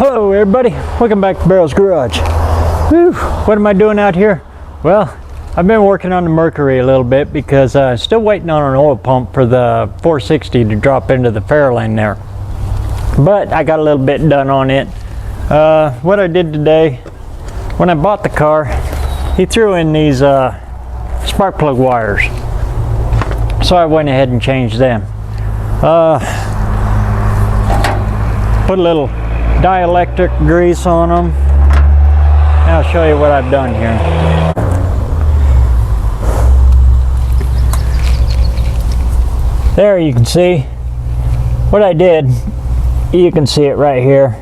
Hello everybody, welcome back to BareRose Garage. Whew, what am I doing out here? Well, I've been working on the Mercury a little bit because I'm still waiting on an oil pump for the 460 to drop into the Fairlane there. But I got a little bit done on it. What I did today, when I bought the car, he threw in these spark plug wires. So I went ahead and changed them. Put a little dielectric grease on them. And I'll show you what I've done here. There you can see what I did. You can see it right here.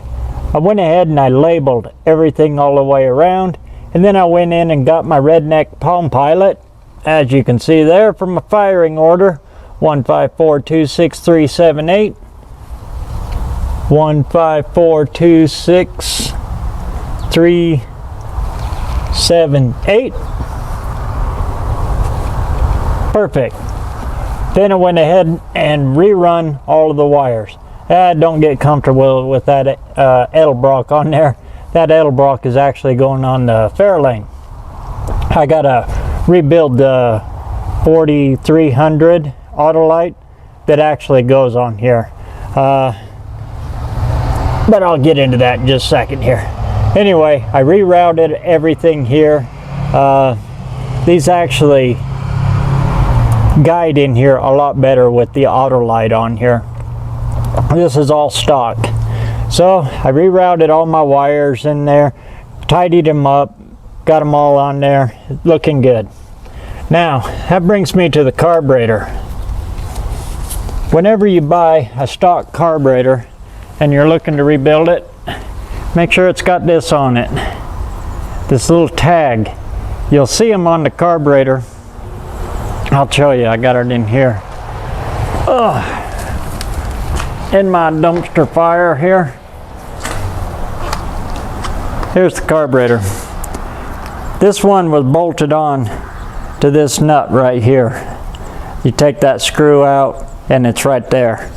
I went ahead and I labeled everything all the way around, and then I went in and got my redneck Palm Pilot, as you can see there, from a firing order 1542638. 1542638. Perfect. Then I went ahead and rerun all of the wires. Don't get comfortable with that Edelbrock on there. That Edelbrock is actually going on the Fairlane. I gotta rebuild the 4300 Autolite that actually goes on here. But I'll get into that in just a second here. Anyway, I rerouted everything here. These actually guide in here a lot better with the Autolite on here. This is all stock. So I rerouted all my wires in there, tidied them up, got them all on there, looking good. Now, that brings me to the carburetor. Whenever you buy a stock carburetor and you're looking to rebuild it, make sure it's got this on it, this little tag. You'll see them on the carburetor. I'll show you, I got it in here. In my dumpster fire here. Here's the carburetor. This one was bolted on to this nut right here. You take that screw out and it's right there.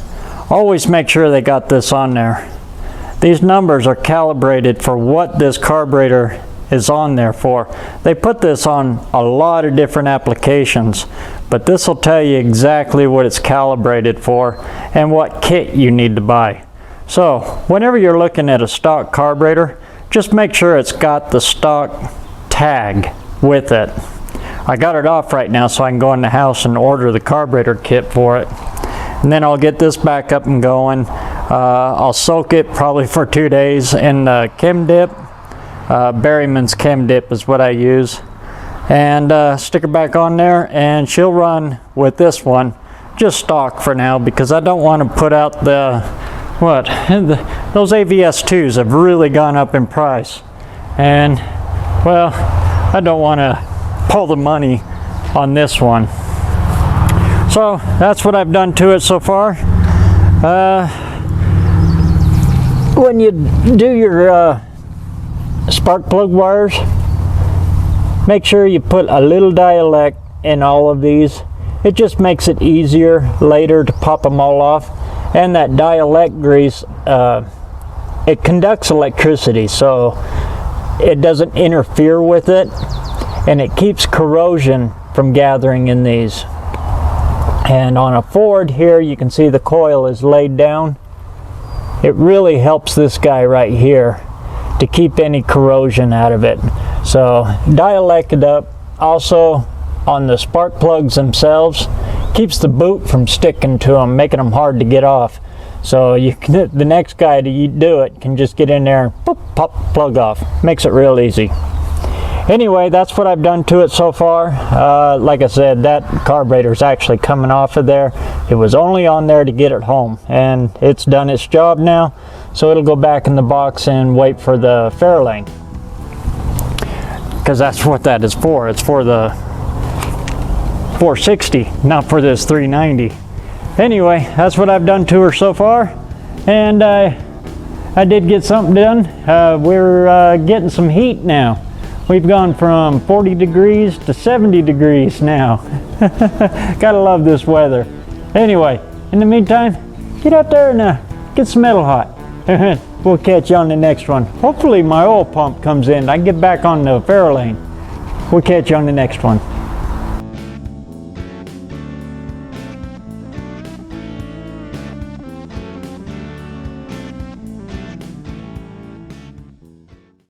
Always make sure they got this on there. These numbers are calibrated for what this carburetor is on there for. They put this on a lot of different applications, but this will tell you exactly what it's calibrated for and what kit you need to buy. So whenever you're looking at a stock carburetor, just make sure it's got the stock tag with it. I got it off right now so I can go in the house and order the carburetor kit for it. And then I'll get this back up and going. I'll soak it probably for 2 days in Chem Dip. Berryman's Chem Dip is what I use. And stick her back on there, and she'll run with this one. Just stock for now, because I don't want to put out the, those AVS2s have really gone up in price. And, well, I don't want to pull the money on this one. So that's what I've done to it so far. When you do your spark plug wires, make sure you put a little dialect in all of these. It just makes it easier later to pop them all off. And that dialect grease, it conducts electricity, so it doesn't interfere with it, and it keeps corrosion from gathering in these. And on a Ford here, you can see the coil is laid down. It really helps this guy right here to keep any corrosion out of it. So dialect it up. Also on the spark plugs themselves, keeps the boot from sticking to them, making them hard to get off. So you can, the next guy to do it can just get in there and boop, pop plug off. Makes it real easy. Anyway, that's what I've done to it so far. Like I said, that carburetor is actually coming off of there. It was only on there to get it home, and it's done its job now. So it'll go back in the box and wait for the Fairlane, because that's what that is for. It's for the 460, not for this 390. Anyway, that's what I've done to her so far, and I did get something done. We're getting some heat now. We've gone from 40 degrees to 70 degrees now. Gotta love this weather. Anyway, in the meantime, get out there and get some metal hot. We'll catch you on the next one. Hopefully my oil pump comes in. I can get back on the Fairlane. We'll catch you on the next one.